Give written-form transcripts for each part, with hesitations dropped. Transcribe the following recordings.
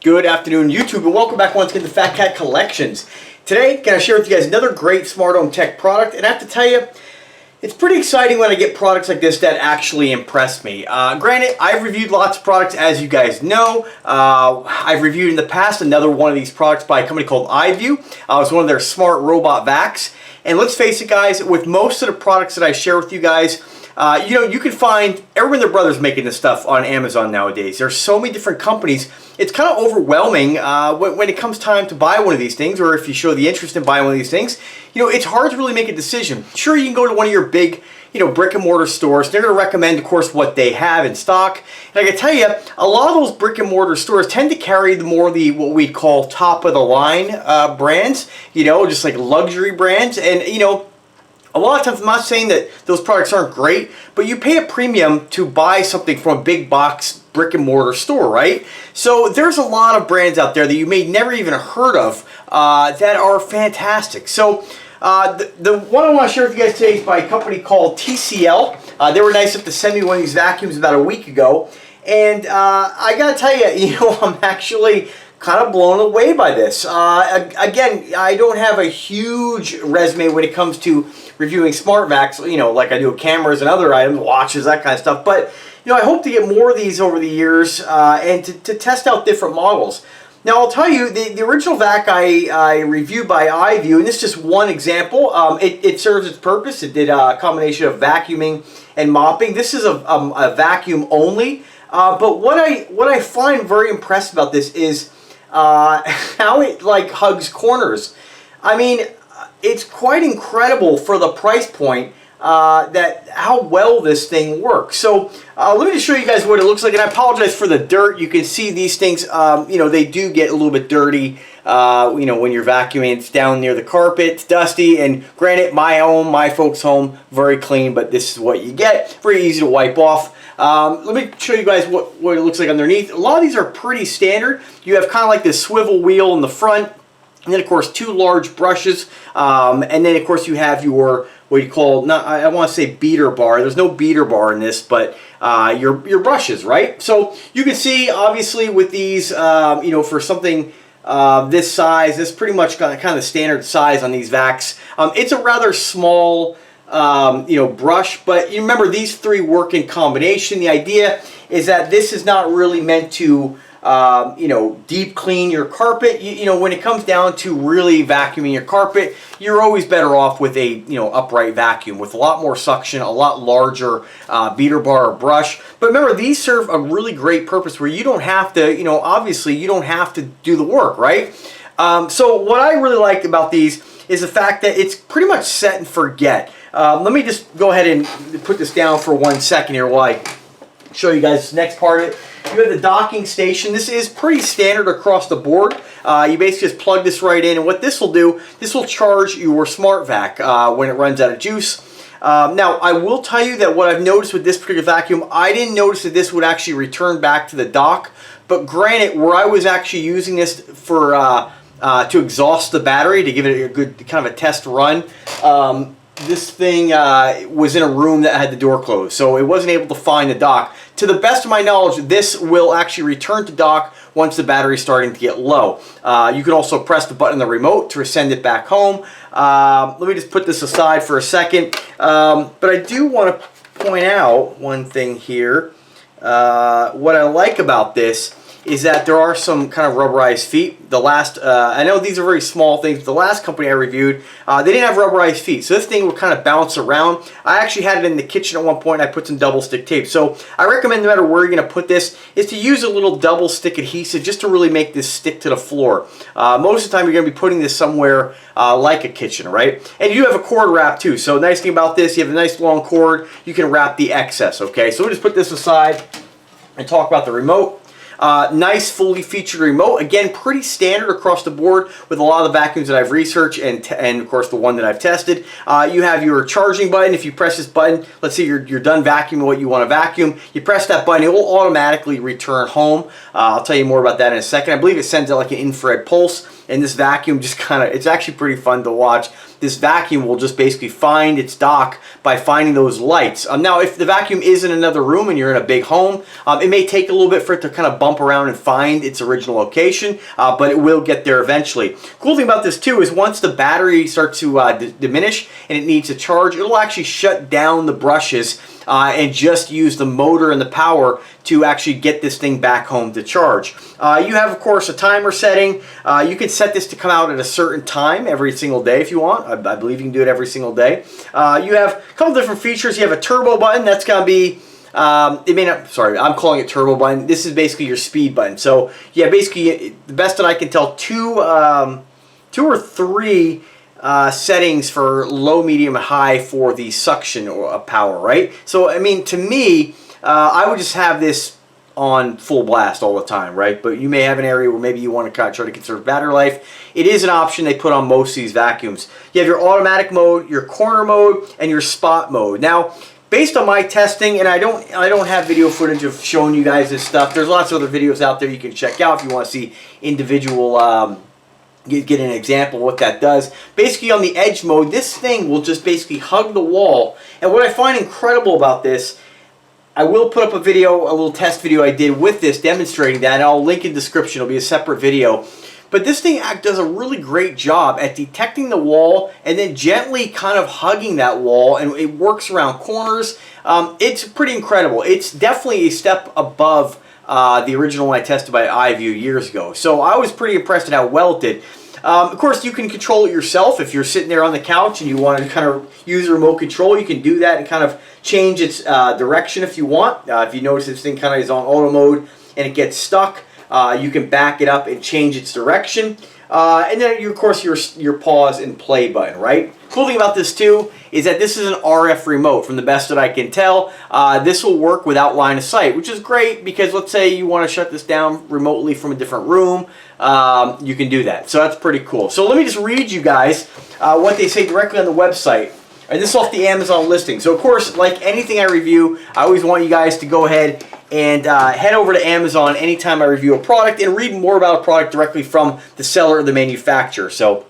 Good afternoon, YouTube, and welcome back once again to Fat Cat Collections. Today, I'm going to share with you guys another great smart home tech product, and I have to tell you, it's pretty exciting when I get products like this that actually impress me. Granted, I've reviewed lots of products, as you guys know. I've reviewed in the past another one of these products by a company called iView. It's one of their smart robot vacs. And let's face it, guys, with most of the products that I share with you guys, you can find everyone and their brothers making this stuff on Amazon nowadays. There's so many different companies. It's kind of overwhelming when it comes time to buy one of these things, or if you show the interest in buying one of these things. It's hard to really make a decision. Sure, you can go to one of your big, brick and mortar stores. They're going to recommend, of course, what they have in stock. And I can tell you, a lot of those brick and mortar stores tend to carry what we'd call top of the line brands. Just like luxury brands. And a lot of times, I'm not saying that those products aren't great, but you pay a premium to buy something from a big box brick and mortar store, right? So there's a lot of brands out there that you may never even heard of that are fantastic. So the one I want to share with you guys today is by a company called TCL. They were nice enough to send me one of these vacuums about a week ago. And I gotta tell you, I'm actually kind of blown away by this. Again, I don't have a huge resume when it comes to reviewing smart vacs, like I do with cameras and other items, watches, that kind of stuff. But, I hope to get more of these over the years and to test out different models. Now, I'll tell you, the original vac I reviewed by iView, and this is just one example. It serves its purpose. It did a combination of vacuuming and mopping. This is a vacuum only. But what I find very impressive about this is how it hugs corners. I mean, it's quite incredible for the price point that how well this thing works. So let me just show you guys what it looks like, and I apologize for the dirt. You can see these things, they do get a little bit dirty, when you're vacuuming. It's down near the carpet, it's dusty, and granted, my folks' home, very clean, but this is what you get. Very easy to wipe off. Let me show you guys what it looks like underneath. A lot of these are pretty standard. You have kind of like this swivel wheel in the front, and then of course two large brushes, and then of course you have your what you call, I want to say beater bar. There's no beater bar in this, but your brushes, right? So you can see obviously with these, for something this size, this pretty much kind of the standard size on these vacs. It's a rather small brush, but you remember these three work in combination. The idea is that this is not really meant to deep clean your carpet. When it comes down to really vacuuming your carpet, you're always better off with a upright vacuum with a lot more suction, a lot larger beater bar or brush. But remember, these serve a really great purpose where you don't have to, obviously you don't have to do the work, right? So what I really like about these is the fact that it's pretty much set and forget. Let me just go ahead and put this down for 1 second here while I show you guys this next part of it. You have the docking station. This is pretty standard across the board. You basically just plug this right in, and what this will do, this will charge your smart vac when it runs out of juice. Now, I will tell you that what I've noticed with this particular vacuum, I didn't notice that this would actually return back to the dock. But granted, where I was actually using this for to exhaust the battery, to give it a good kind of a test run, this thing was in a room that had the door closed, so it wasn't able to find the dock. To the best of my knowledge, this will actually return to dock once the battery is starting to get low. You can also press the button on the remote to send it back home. Let me just put this aside for a second. But I do want to point out one thing here. What I like about this is that there are some kind of rubberized feet. The last, I know these are very small things, but the last company I reviewed, they didn't have rubberized feet. So this thing will kind of bounce around. I actually had it in the kitchen at one point, and I put some double stick tape. So I recommend no matter where you're gonna put this, is to use a little double stick adhesive just to really make this stick to the floor. Most of the time you're gonna be putting this somewhere like a kitchen, right? And you have a cord wrap too. So nice thing about this, you have a nice long cord, you can wrap the excess, okay? So we'll just put this aside and talk about the remote. Nice fully featured remote. Again, pretty standard across the board with a lot of the vacuums that I've researched and of course the one that I've tested. You have your charging button. If you press this button, let's say you're done vacuuming what you want to vacuum, you press that button, it will automatically return home. I'll tell you more about that in a second. I believe it sends out like an infrared pulse, and this vacuum just kind of, it's actually pretty fun to watch. this vacuum will just basically find its dock by finding those lights. Now, if the vacuum is in another room and you're in a big home, it may take a little bit for it to kind of bump around and find its original location, but it will get there eventually. Cool thing about this too is once the battery starts to diminish and it needs to charge, it'll actually shut down the brushes and just use the motor and the power to actually get this thing back home to charge. You have, of course, a timer setting. You can set this to come out at a certain time every single day if you want. I believe you can do it every single day. You have a couple different features. You have a turbo button. That's going to be, it may not, sorry, I'm calling it turbo button. This is basically your speed button. So, yeah, basically, the best that I can tell, two or three settings for low, medium, and high for the suction power, right? So, I mean, to me, I would just have this on full blast all the time, right? But you may have an area where maybe you want to kind of try to conserve battery life. It is an option they put on most of these vacuums. You have your automatic mode, your corner mode, and your spot mode. Now, based on my testing, and I don't have video footage of showing you guys this stuff. There's lots of other videos out there you can check out if you want to see individual get an example of what that does. Basically on the edge mode, this thing will just basically hug the wall. And what I find incredible about this, I will put up a video, a little test video I did with this demonstrating that, and I'll link in the description. It'll be a separate video. But this thing does a really great job at detecting the wall and then gently kind of hugging that wall, and it works around corners. It's pretty incredible. It's definitely a step above the original one I tested by iView years ago. So I was pretty impressed at how well it did. Of course, you can control it yourself. If you're sitting there on the couch and you want to kind of use the remote control, you can do that and kind of change its direction if you want. If you notice this thing kind of is on auto mode and it gets stuck, you can back it up and change its direction. And then, of course, your pause and play button, right? Cool thing about this too is that this is an RF remote. From the best that I can tell, this will work without line of sight, which is great because let's say you want to shut this down remotely from a different room, you can do that. So that's pretty cool. So let me just read you guys what they say directly on the website. And this is off the Amazon listing. So of course, like anything I review, I always want you guys to go ahead and head over to Amazon anytime I review a product and read more about a product directly from the seller or the manufacturer. So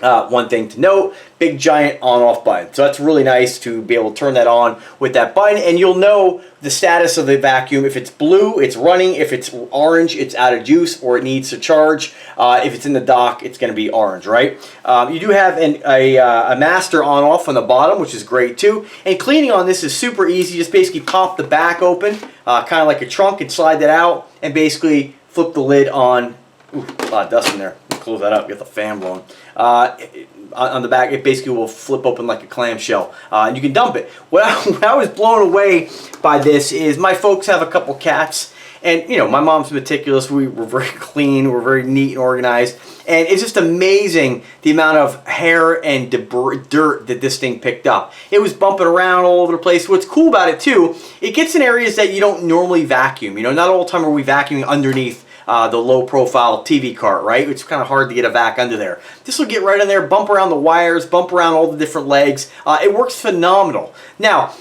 one thing to note, big giant on-off button. So that's really nice to be able to turn that on with that button, and you'll know the status of the vacuum. If it's blue, it's running. If it's orange, it's out of juice or it needs to charge. If it's in the dock, it's going to be orange, right? You do have a master on-off on the bottom, which is great too. And cleaning on this is super easy. Just basically pop the back open, kind of like a trunk, and slide that out, and basically flip the lid on. Ooh, a lot of dust in there. Close that up, get the fan blowing. On the back, it basically will flip open like a clamshell, and you can dump it. What I was blown away by this is my folks have a couple cats, and you know, my mom's meticulous. We're very clean, we're very neat and organized, and it's just amazing the amount of hair and dirt that this thing picked up. It was bumping around all over the place. What's cool about it too, it gets in areas that you don't normally vacuum. You know, not all the time are we vacuuming underneath the low profile TV cart, right? It's kind of hard to get a vac under there. This will get right in there, bump around the wires, bump around all the different legs. It works phenomenal. Now,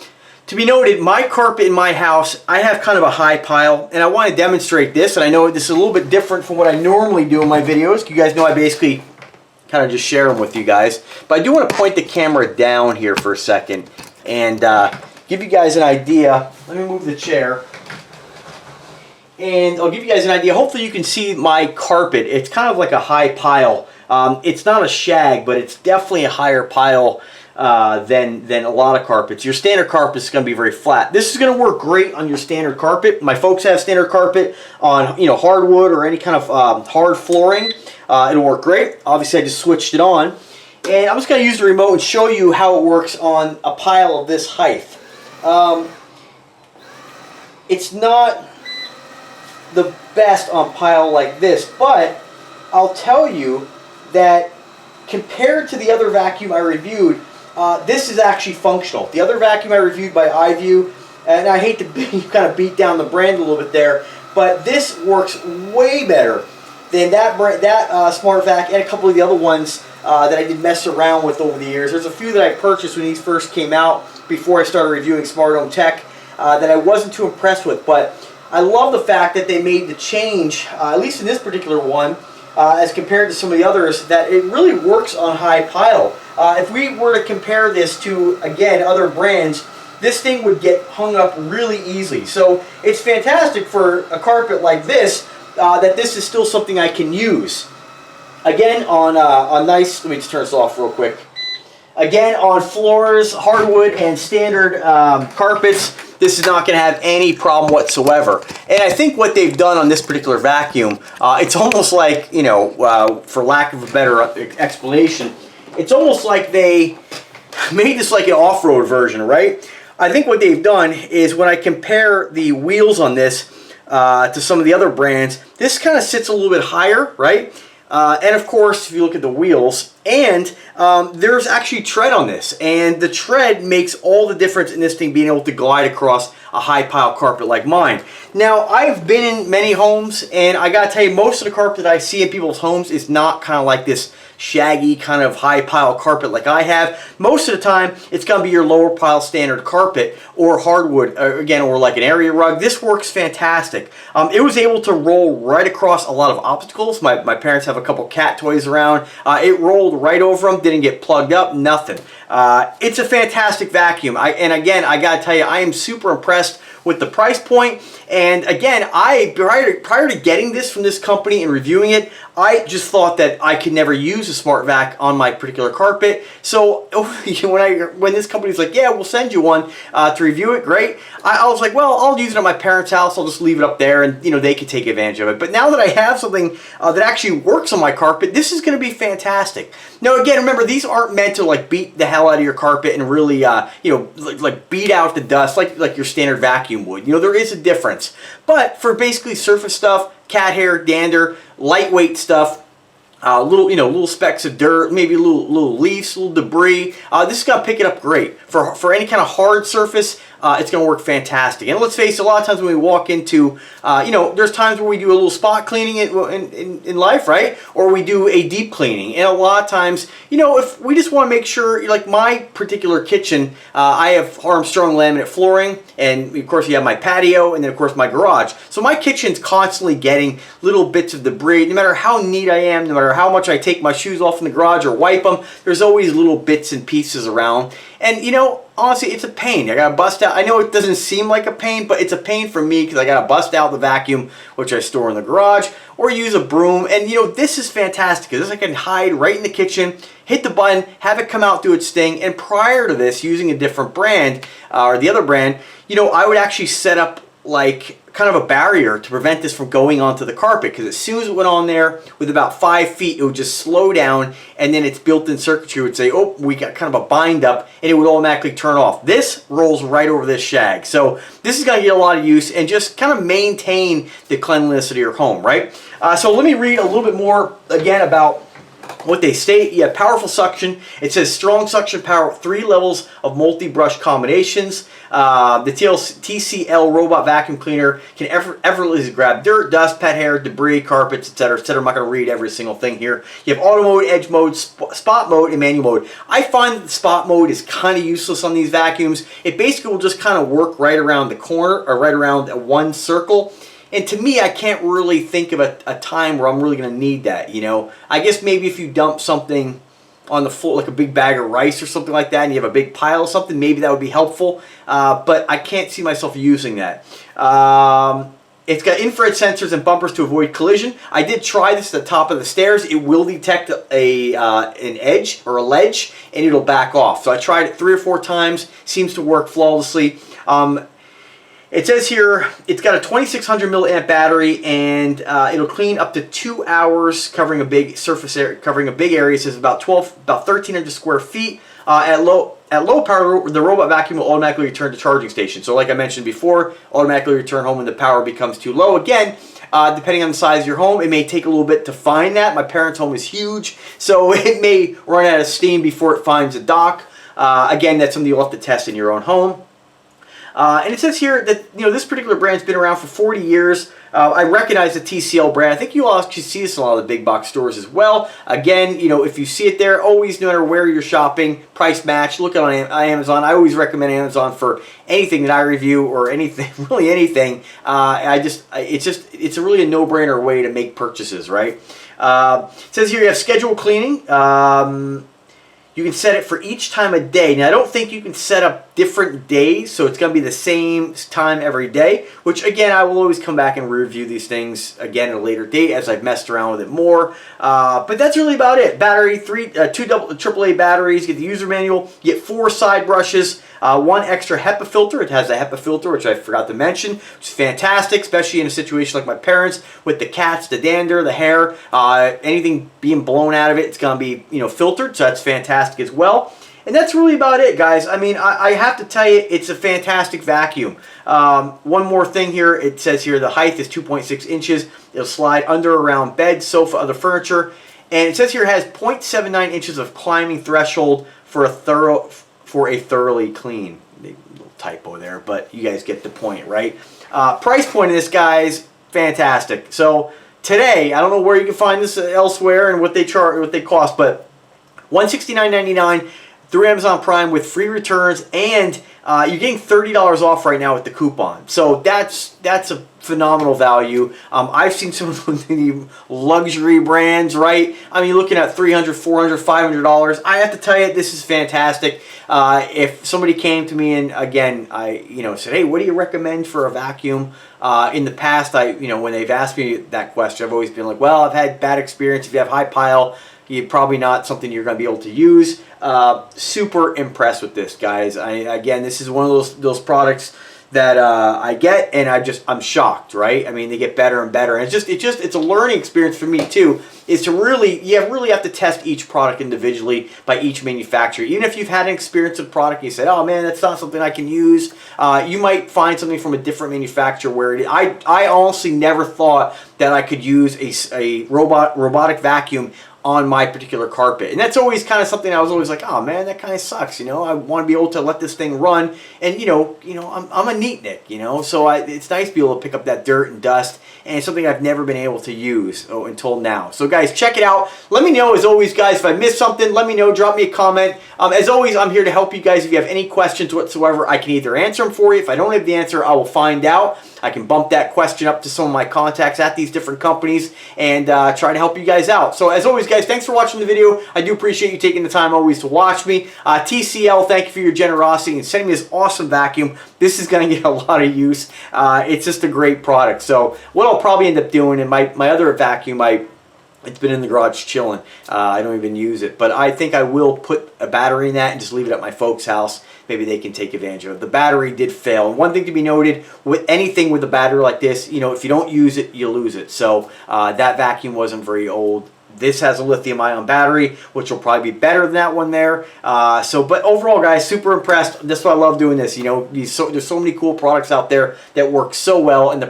to be noted, my carpet in my house, I have kind of a high pile, and I want to demonstrate this, and I know this is a little bit different from what I normally do in my videos. You guys know I basically kind of just share them with you guys. But I do want to point the camera down here for a second and give you guys an idea. Let me move the chair. And I'll give you guys an idea. Hopefully you can see my carpet. It's kind of like a high pile. It's not a shag, but it's definitely a higher pile than a lot of carpets. Your standard carpet is going to be very flat. This is going to work great on your standard carpet. My folks have standard carpet on, you know, hardwood or any kind of hard flooring. It'll work great. Obviously I just switched it on. And I'm just going to use the remote and show you how it works on a pile of this height. It's not the best on pile like this, but I'll tell you that compared to the other vacuum I reviewed, this is actually functional. The other vacuum I reviewed by iView, and I hate to kind of beat down the brand a little bit there, but this works way better than that Smart Vac and a couple of the other ones that I did mess around with over the years. There's a few that I purchased when these first came out before I started reviewing smart home tech that I wasn't too impressed with, but I love the fact that they made the change, at least in this particular one, as compared to some of the others, that it really works on high pile. If we were to compare this to, again, other brands, this thing would get hung up really easily. So it's fantastic for a carpet like this, that this is still something I can use. Again, on nice, let me just turn this off real quick. Again, on floors, hardwood, and standard carpets, this is not going to have any problem whatsoever. And I think what they've done on this particular vacuum, it's almost like, you know, for lack of a better explanation, it's almost like they made this like an off-road version, right? I think what they've done is when I compare the wheels on this to some of the other brands, this kind of sits a little bit higher, right? And of course, if you look at the wheels, and there's actually tread on this, and the tread makes all the difference in this thing being able to glide across a high pile carpet like mine. Now, I've been in many homes, and I gotta tell you, most of the carpet that I see in people's homes is not kind of like this shaggy kind of high pile carpet like I have. Most of the time, it's gonna be your lower pile standard carpet or hardwood, again, or like an area rug. This works fantastic. It was able to roll right across a lot of obstacles. My parents have a couple cat toys around. It rolled right over them, didn't get plugged up, nothing. It's a fantastic vacuum. And again, I gotta tell you, I am super impressed with the price point. And again, prior to getting this from this company and reviewing it, I just thought that I could never use a smart vac on my particular carpet. So when this company's like, yeah, we'll send you one to review it, great. I was like, well, I'll use it at my parents' house. I'll just leave it up there, and you know, they can take advantage of it. But now that I have something that actually works on my carpet, this is going to be fantastic. Now, again, remember, these aren't meant to like beat the hell out of your carpet and really, you know, like beat out the dust like your standard vacuum would. You know, there is a difference. But for basically surface stuff, cat hair, dander, lightweight stuff, little specks of dirt, maybe little leaves, little debris. This is gonna pick it up great. For any kind of hard surface, it's gonna work fantastic. And let's face it, a lot of times when we walk into, there's times where we do a little spot cleaning in life, right? Or we do a deep cleaning. And a lot of times, if we just want to make sure, like my particular kitchen, I have Armstrong laminate flooring, and of course you have my patio, and then of course my garage. So my kitchen's constantly getting little bits of debris. No matter how neat I am, no matter how much I take my shoes off in the garage or wipe them, there's always little bits and pieces around. And honestly, it's a pain. I gotta bust out. I know it doesn't seem like a pain, but it's a pain for me because I gotta bust out the vacuum, which I store in the garage, or use a broom. And this is fantastic because I can hide right in the kitchen, hit the button, have it come out, do its thing. And prior to this, using a different brand or the other brand, I would actually set up like kind of a barrier to prevent this from going onto the carpet, because as soon as it went on there with about 5 feet, it would just slow down, and then its built-in circuitry would say, oh, we got kind of a bind up, and it would automatically turn off. This rolls right over this shag. So this is going to get a lot of use and just kind of maintain the cleanliness of your home, right? So let me read a little bit more again about what they state. You have powerful suction. It says strong suction power, 3 levels of multi-brush combinations. The TCL robot vacuum cleaner can effortlessly grab dirt, dust, pet hair, debris, carpets, etc., etc. I'm not going to read every single thing here. You have auto mode, edge mode, spot mode, and manual mode. I find that the spot mode is kind of useless on these vacuums. It basically will just kind of work right around the corner or right around one circle. And to me, I can't really think of a time where I'm really going to need that, I guess maybe if you dump something on the floor, like a big bag of rice or something like that, and you have a big pile of something, maybe that would be helpful. But I can't see myself using that. It's got infrared sensors and bumpers to avoid collision. I did try this at the top of the stairs. It will detect an edge or a ledge, and it'll back off. So I tried it 3 or 4 times. Seems to work flawlessly. It says here it's got a 2600 milliamp battery, and it'll clean up to 2 hours, covering a big surface area, covering a big area. It says about 1300 square feet. At low power, the robot vacuum will automatically return to charging station. So, like I mentioned before, automatically return home when the power becomes too low. Again, depending on the size of your home, it may take a little bit to find that. My parents' home is huge, so it may run out of steam before it finds a dock. Again, that's something you'll have to test in your own home. And it says here that this particular brand's been around for 40 years. I recognize the TCL brand. I think you'll actually see this in a lot of the big box stores as well. Again, if you see it there, always, no matter where you're shopping, price match. Look on Amazon. I always recommend Amazon for anything that I review or anything, really anything. It's really a no-brainer way to make purchases, right? It says here you have scheduled cleaning. You can set it for each time of day. Now, I don't think you can set up different days, so it's going to be the same time every day, which, again, I will always come back and review these things again at a later date as I've messed around with it more. But that's really about it. Battery, two AAA batteries, get the user manual, you get 4 side brushes, 1 extra HEPA filter. It has a HEPA filter, which I forgot to mention, which is fantastic, especially in a situation like my parents with the cats, the dander, the hair, anything being blown out of it, it's going to be, you know, filtered, so that's fantastic as well. And that's really about it, guys. I mean, I have to tell you, it's a fantastic vacuum. One more thing here. It says here the height is 2.6 inches. It'll slide under, around bed, sofa, other furniture. And it says here it has 0.79 inches of climbing threshold for a thoroughly clean. Little typo there, but you guys get the point, right? Price point of this, guys, fantastic. So today, I don't know where you can find this elsewhere and what they charge, what they cost, but $169.99 through Amazon Prime with free returns, and you're getting $30 off right now with the coupon. So that's a phenomenal value. I've seen some of the luxury brands, right? I mean, you're looking at $300, $400, $500. I have to tell you, this is fantastic. If somebody came to me and again, I said, hey, what do you recommend for a vacuum? In the past, when they've asked me that question, I've always been like, well, I've had bad experience. If you have high pile, you're probably not something you're going to be able to use. Super impressed with this, guys. Again, this is one of those products that I get, and I'm shocked, right? I mean, they get better and better, and it's a learning experience for me too. Is to really have to test each product individually by each manufacturer. Even if you've had an experience with a product and you said, oh man, that's not something I can use, you might find something from a different manufacturer where I honestly never thought that I could use a robotic vacuum on my particular carpet. And that's always kind of something I was always like, oh man, that kind of sucks, I want to be able to let this thing run, and I'm a neatnik, so it's nice to be able to pick up that dirt and dust, and it's something I've never been able to use until now. So guys, check it out. Let me know, as always, guys, if I missed something, let me know, drop me a comment. As always, I'm here to help you guys. If you have any questions whatsoever, I can either answer them for you. If I don't have the answer, I will find out. I can bump that question up to some of my contacts at these different companies and try to help you guys out. So as always, guys, thanks for watching the video. I do appreciate you taking the time always to watch me. TCL, thank you for your generosity and sending me this awesome vacuum. This is going to get a lot of use. It's just a great product. So what I'll probably end up doing in my other vacuum, it's been in the garage chilling. I don't even use it. But I think I will put a battery in that and just leave it at my folks' house. Maybe they can take advantage of it. The battery did fail. And one thing to be noted, with anything with a battery like this, if you don't use it, you lose it. So that vacuum wasn't very old. This has a lithium-ion battery, which will probably be better than that one there. But overall, guys, super impressed. That's why I love doing this. There's so many cool products out there that work so well, and the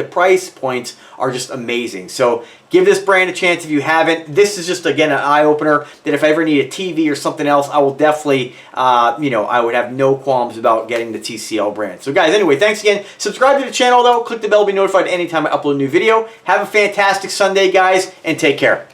price points are just amazing. So give this brand a chance if you haven't. This is just, again, an eye-opener that if I ever need a TV or something else, I will definitely, I would have no qualms about getting the TCL brand. So guys, anyway, thanks again. Subscribe to the channel, though. Click the bell to be notified anytime I upload a new video. Have a fantastic Sunday, guys, and take care.